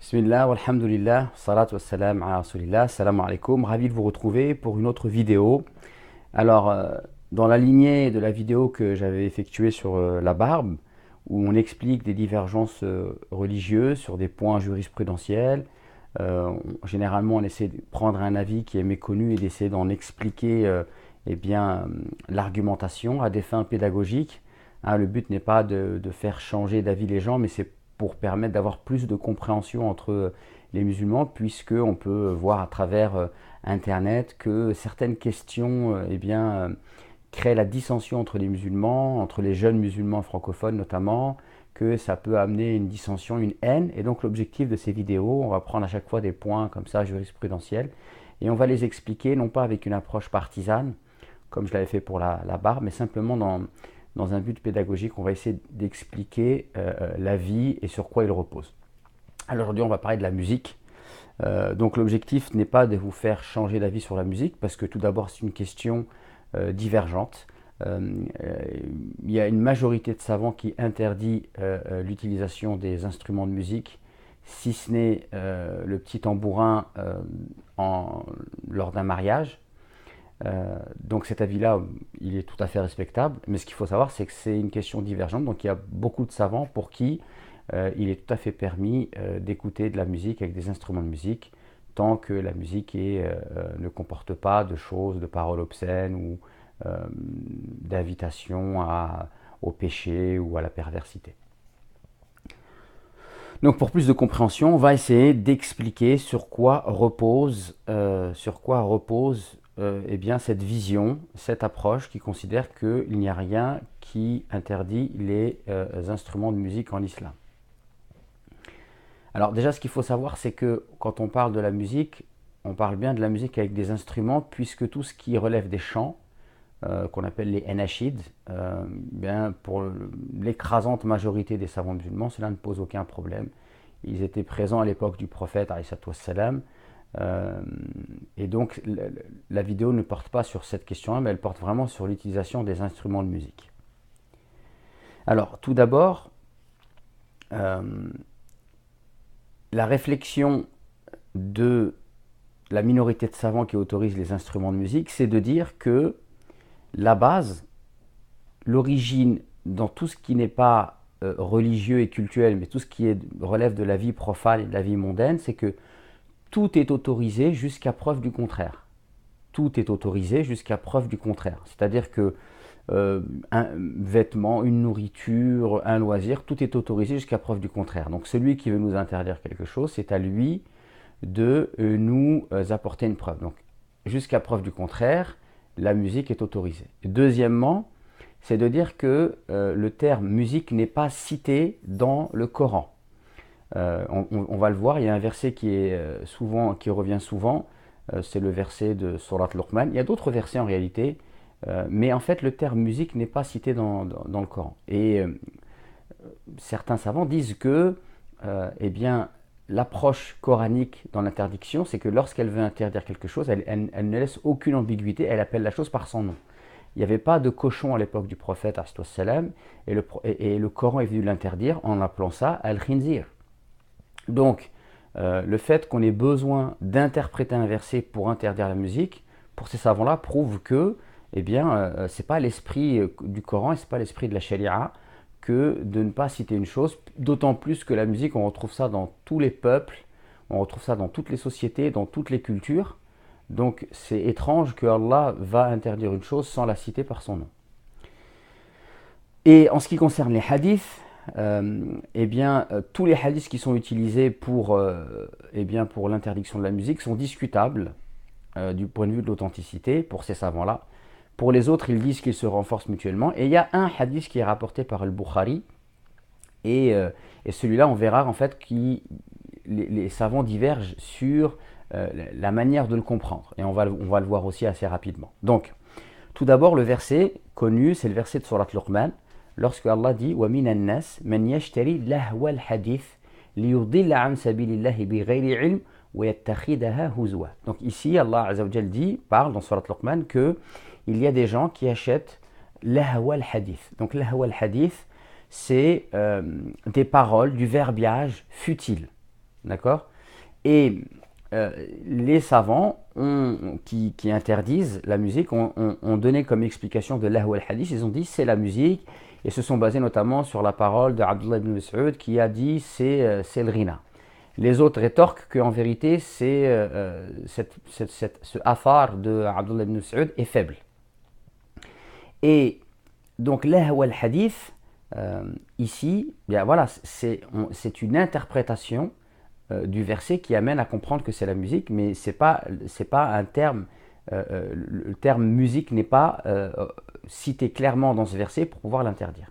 Bismillah, walhamdulillah, salatu wassalam ala rasulillah, salam alaikum, ravi de vous retrouver pour une autre vidéo. Alors, dans la lignée de la vidéo que j'avais effectuée sur la barbe, où on explique des divergences religieuses sur des points jurisprudentiels, généralement on essaie de prendre un avis qui est méconnu et d'essayer d'en expliquer l'argumentation à des fins pédagogiques. Hein, le but n'est pas de faire changer d'avis les gens, mais c'est pour permettre d'avoir plus de compréhension entre les musulmans, puisqu'on peut voir à travers Internet que certaines questions créent la dissension entre les musulmans, entre les jeunes musulmans francophones notamment, que ça peut amener une dissension, une haine. Et donc l'objectif de ces vidéos, on va prendre à chaque fois des points comme ça jurisprudentiels, et on va les expliquer non pas avec une approche partisane, comme je l'avais fait pour la barre, mais simplement dans un but pédagogique, on va essayer d'expliquer la vie et sur quoi il repose. Alors aujourd'hui, on va parler de la musique. Donc l'objectif n'est pas de vous faire changer d'avis sur la musique, parce que tout d'abord, c'est une question divergente. Il y a une majorité de savants qui interdit l'utilisation des instruments de musique, si ce n'est le petit tambourin lors d'un mariage. Donc cet avis-là, il est tout à fait respectable, mais ce qu'il faut savoir, c'est que c'est une question divergente, donc il y a beaucoup de savants pour qui il est tout à fait permis d'écouter de la musique avec des instruments de musique, tant que la musique ne comporte pas de choses, de paroles obscènes ou d'invitation au péché ou à la perversité. Donc pour plus de compréhension, on va essayer d'expliquer sur quoi repose cette vision, cette approche qui considère qu'il n'y a rien qui interdit les instruments de musique en islam. Alors déjà, ce qu'il faut savoir, c'est que quand on parle de la musique, on parle bien de la musique avec des instruments, puisque tout ce qui relève des chants, qu'on appelle les anashids, pour l'écrasante majorité des savants musulmans, cela ne pose aucun problème. Ils étaient présents à l'époque du prophète, alayhi wassalam, et donc la vidéo ne porte pas sur cette question-là, mais elle porte vraiment sur l'utilisation des instruments de musique. Alors, tout d'abord, la réflexion de la minorité de savants qui autorisent les instruments de musique, c'est de dire que la base, l'origine dans tout ce qui n'est pas religieux et cultuel, mais tout ce qui relève de la vie profane et de la vie mondaine, c'est que tout est autorisé jusqu'à preuve du contraire. Tout est autorisé jusqu'à preuve du contraire. C'est-à-dire que un vêtement, une nourriture, un loisir, tout est autorisé jusqu'à preuve du contraire. Donc celui qui veut nous interdire quelque chose, c'est à lui de nous apporter une preuve. Donc jusqu'à preuve du contraire, la musique est autorisée. Deuxièmement, c'est de dire que le terme musique n'est pas cité dans le Coran. On va le voir, il y a un verset qui revient souvent, c'est le verset de Surat Luqman. Il y a d'autres versets en réalité, mais en fait le terme musique n'est pas cité dans le Coran. Et certains savants disent que l'approche coranique dans l'interdiction, c'est que lorsqu'elle veut interdire quelque chose, elle ne laisse aucune ambiguïté, elle appelle la chose par son nom. Il n'y avait pas de cochon à l'époque du prophète, et le Coran est venu l'interdire en appelant ça al-khinzir. Donc, le fait qu'on ait besoin d'interpréter un verset pour interdire la musique, pour ces savants-là, prouve que ce n'est pas l'esprit du Coran et ce n'est pas l'esprit de la Sharia que de ne pas citer une chose, d'autant plus que la musique, on retrouve ça dans tous les peuples, on retrouve ça dans toutes les sociétés, dans toutes les cultures. Donc c'est étrange que Allah va interdire une chose sans la citer par son nom. Et en ce qui concerne les hadiths, tous les hadiths qui sont utilisés pour l'interdiction de la musique sont discutables du point de vue de l'authenticité pour ces savants-là. Pour les autres, ils disent qu'ils se renforcent mutuellement. Et il y a un hadith qui est rapporté par Al-Bukhari. Et celui-là, on verra en fait que les savants divergent sur la manière de le comprendre. Et on va le voir aussi assez rapidement. Donc, tout d'abord, le verset connu, c'est le verset de Surat Luqman. Lorsque Allah dit وَمِنَ النَّاسِ مَنْ يَشْتَرِي لَهْوَ الْحَدِيثِ لِيُضِلَّ عَنْ سَبِيلِ اللَّهِ بِغَيْرِ عِلْمٍ وَيَتَّخِذَهَا هُزُوًا. Donc ici, Allah Azza wa Jal parle dans Surat Luqman que il y a des gens qui achètent lahwa al-hadith. Donc lahwa al-hadith, c'est des paroles, du verbiage futile. D'accord? Et les savants qui interdisent la musique ont donné comme explication de l'ahwa al-hadith, ils ont dit c'est la musique, et se sont basés notamment sur la parole de Abdullah ibn Mas'ud qui a dit c'est le rina. Les autres rétorquent qu'en vérité ce afar de Abdullah ibn Mas'ud est faible. Et donc l'ahwa al-hadith, ici, bien voilà, c'est une interprétation du verset qui amène à comprendre que c'est la musique, mais c'est pas un terme, le terme musique n'est pas cité clairement dans ce verset pour pouvoir l'interdire.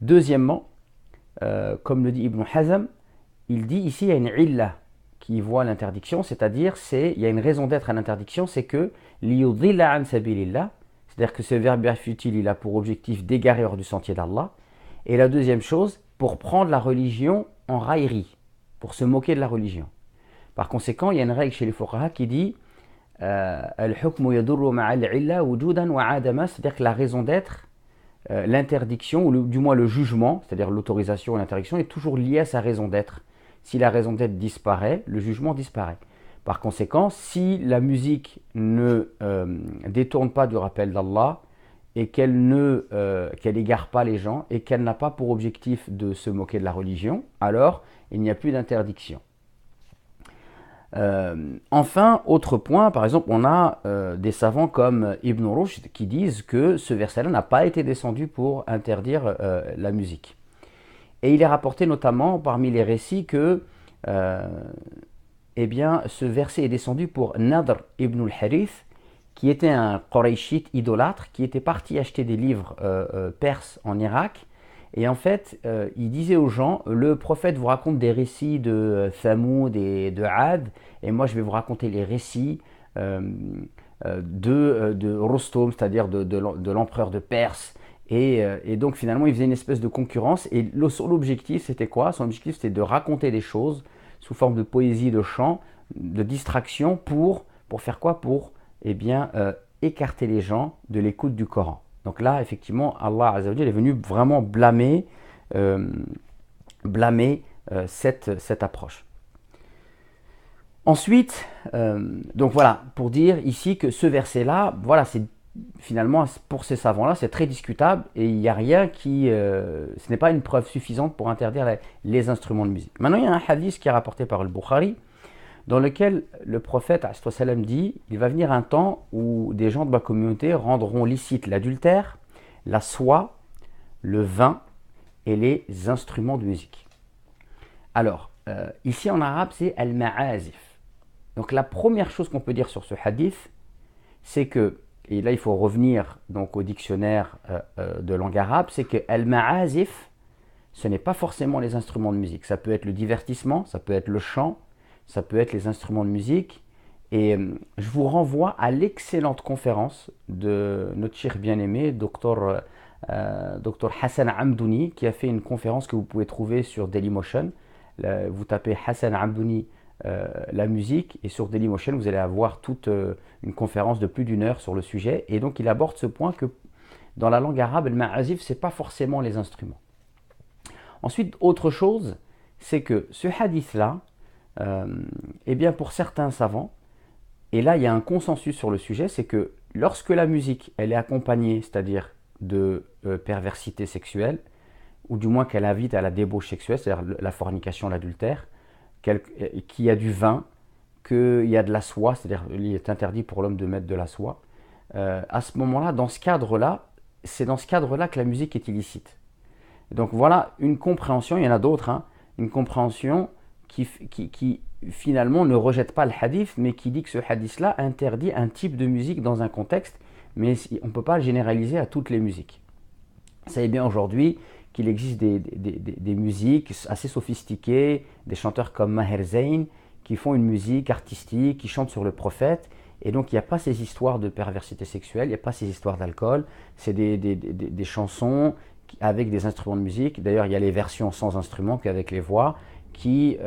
Deuxièmement, comme le dit Ibn Hazm, il dit ici il y a une illa qui voit l'interdiction, c'est-à-dire il y a une raison d'être à l'interdiction, c'est que liyudilla an sabilillah, c'est-à-dire que ce verbe futile il a pour objectif d'égarer hors du sentier d'Allah. Et la deuxième chose, pour prendre la religion en raillerie, pour se moquer de la religion. Par conséquent, il y a une règle chez les fuqaha qui dit al-hukmu yadurru ma'al illa wujudan wa adama, c'est-à-dire que la raison d'être, l'interdiction, ou du moins le jugement, c'est-à-dire l'autorisation ou l'interdiction, est toujours liée à sa raison d'être. Si la raison d'être disparaît, le jugement disparaît. Par conséquent, si la musique ne détourne pas du rappel d'Allah, et qu'elle n'égare pas les gens, et qu'elle n'a pas pour objectif de se moquer de la religion, alors il n'y a plus d'interdiction. Enfin, autre point, par exemple, on a des savants comme Ibn Rushd qui disent que ce verset-là n'a pas été descendu pour interdire la musique. Et il est rapporté notamment parmi les récits que ce verset est descendu pour Nadr ibn al-Harith, qui était un Qurayshite idolâtre, qui était parti acheter des livres perses en Irak. Et en fait, il disait aux gens, le prophète vous raconte des récits de Thamoud et de Ad, et moi je vais vous raconter les récits de Rostom, c'est-à-dire de l'empereur de Perse. Et donc finalement, il faisait une espèce de concurrence. Et son objectif, c'était quoi? Son objectif, c'était de raconter des choses sous forme de poésie, de chant, de distraction, pour faire quoi? Pour écarter les gens de l'écoute du Coran. Donc là, effectivement, Allah Azza wa Jalla est venu vraiment blâmer cette approche. Ensuite, donc voilà, pour dire ici que ce verset-là, voilà, c'est finalement, pour ces savants-là, c'est très discutable et il n'y a rien ce n'est pas une preuve suffisante pour interdire les instruments de musique. Maintenant, il y a un hadith qui est rapporté par le Bukhari, dans lequel le prophète sallam dit « Il va venir un temps où des gens de ma communauté rendront licite l'adultère, la soie, le vin et les instruments de musique. » Alors, ici en arabe, c'est « al-ma'azif ». Donc la première chose qu'on peut dire sur ce hadith, c'est que, et là il faut revenir donc au dictionnaire de langue arabe, c'est que « al-ma'azif », ce n'est pas forcément les instruments de musique. Ça peut être le divertissement, ça peut être le chant, ça peut être les instruments de musique. Et je vous renvoie à l'excellente conférence de notre cher bien-aimé, Dr Hassan Amdouni, qui a fait une conférence que vous pouvez trouver sur Dailymotion. Vous tapez Hassan Amdouni, la musique, et sur Dailymotion, vous allez avoir toute une conférence de plus d'une heure sur le sujet. Et donc, il aborde ce point que dans la langue arabe, le ma'azif, ce n'est pas forcément les instruments. Ensuite, autre chose, c'est que ce hadith-là, pour certains savants, et là il y a un consensus sur le sujet, c'est que lorsque la musique elle est accompagnée, c'est-à-dire de perversité sexuelle, ou du moins qu'elle invite à la débauche sexuelle, c'est-à-dire la fornication, l'adultère, qu'il y a du vin, qu'il y a de la soie, c'est-à-dire il est interdit pour l'homme de mettre de la soie, à ce moment-là, dans ce cadre-là, c'est dans ce cadre-là que la musique est illicite. Donc voilà une compréhension, il y en a d'autres, hein, une compréhension qui finalement ne rejette pas le hadith, mais qui dit que ce hadith-là interdit un type de musique dans un contexte, mais on ne peut pas le généraliser à toutes les musiques. Vous savez bien aujourd'hui qu'il existe des musiques assez sophistiquées, des chanteurs comme Maher Zain, qui font une musique artistique, qui chantent sur le prophète, et donc il n'y a pas ces histoires de perversité sexuelle, il n'y a pas ces histoires d'alcool, c'est des chansons avec des instruments de musique. D'ailleurs, il y a les versions sans instruments qu'avec les voix, qui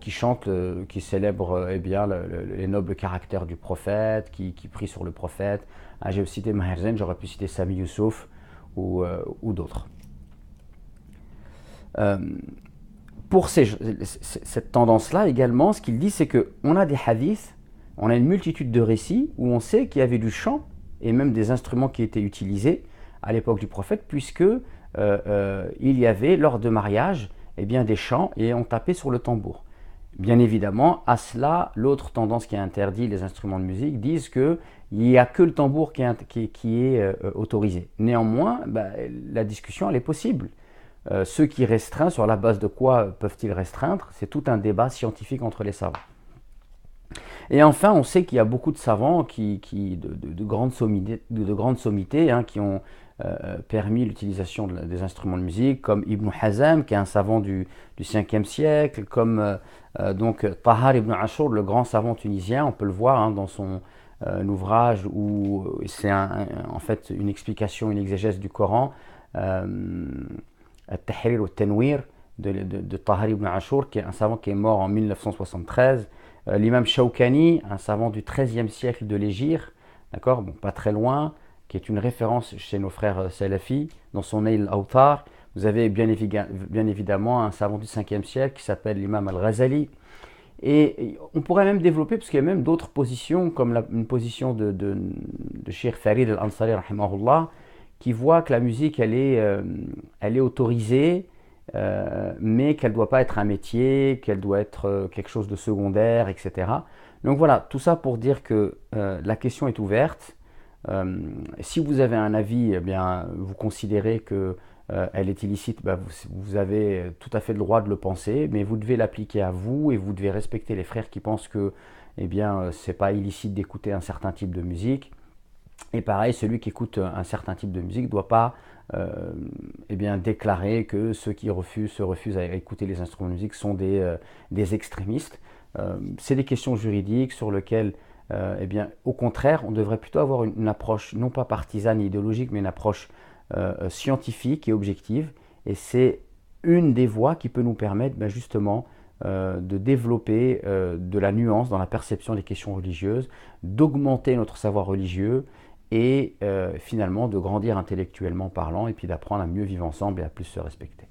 chantent, qui célèbrent les nobles caractères du prophète, qui prient sur le prophète. Ah, j'ai cité Maher Zain, j'aurais pu citer Sami Youssouf ou d'autres. pour cette tendance-là également, ce qu'il dit, c'est qu'on a des hadiths, on a une multitude de récits où on sait qu'il y avait du chant et même des instruments qui étaient utilisés à l'époque du prophète, puisque il y avait lors de mariage eh bien, des chants et on tapait sur le tambour. Bien évidemment, à cela, l'autre tendance qui interdit les instruments de musique disent qu'il n'y a que le tambour qui est autorisé. Néanmoins, la discussion elle est possible. Ceux qui restreignent, sur la base de quoi peuvent-ils restreindre? C'est tout un débat scientifique entre les savants. Et enfin, on sait qu'il y a beaucoup de savants de grandes sommités hein, qui ont permis l'utilisation des instruments de musique, comme Ibn Hazm, qui est un savant du 5e siècle, comme donc Tahar ibn Ashur, le grand savant tunisien, on peut le voir hein, dans son ouvrage où c'est en fait une explication, une exégèse du Coran, Al-Tahrir ou Tanwir de Tahar ibn Ashur, qui est un savant qui est mort en 1973. L'imam Shawkani, un savant du 13e siècle de l'Hégire, d'accord, bon, pas très loin, qui est une référence chez nos frères salafis, dans son Nail al-Awtar. Vous avez bien évidemment un savant du 5e siècle qui s'appelle l'imam al-Ghazali. Et on pourrait même développer, parce qu'il y a même d'autres positions, comme une position de Cheikh Farid al-Ansari, rahimahullah, qui voit que la musique, elle est autorisée, mais qu'elle ne doit pas être un métier, qu'elle doit être quelque chose de secondaire, etc. Donc voilà, tout ça pour dire que la question est ouverte. Si vous avez un avis, eh bien, vous considérez qu'elle est illicite, vous avez tout à fait le droit de le penser, mais vous devez l'appliquer à vous et vous devez respecter les frères qui pensent que eh bien, c'est pas illicite d'écouter un certain type de musique. Et pareil, celui qui écoute un certain type de musique ne doit pas eh bien, déclarer que ceux qui se refusent à écouter les instruments de musique sont des extrémistes. C'est des questions juridiques sur lesquelles, eh bien, au contraire, on devrait plutôt avoir une approche non pas partisane et idéologique, mais une approche scientifique et objective. Et c'est une des voies qui peut nous permettre justement de développer de la nuance dans la perception des questions religieuses, d'augmenter notre savoir religieux et finalement de grandir intellectuellement parlant et puis d'apprendre à mieux vivre ensemble et à plus se respecter.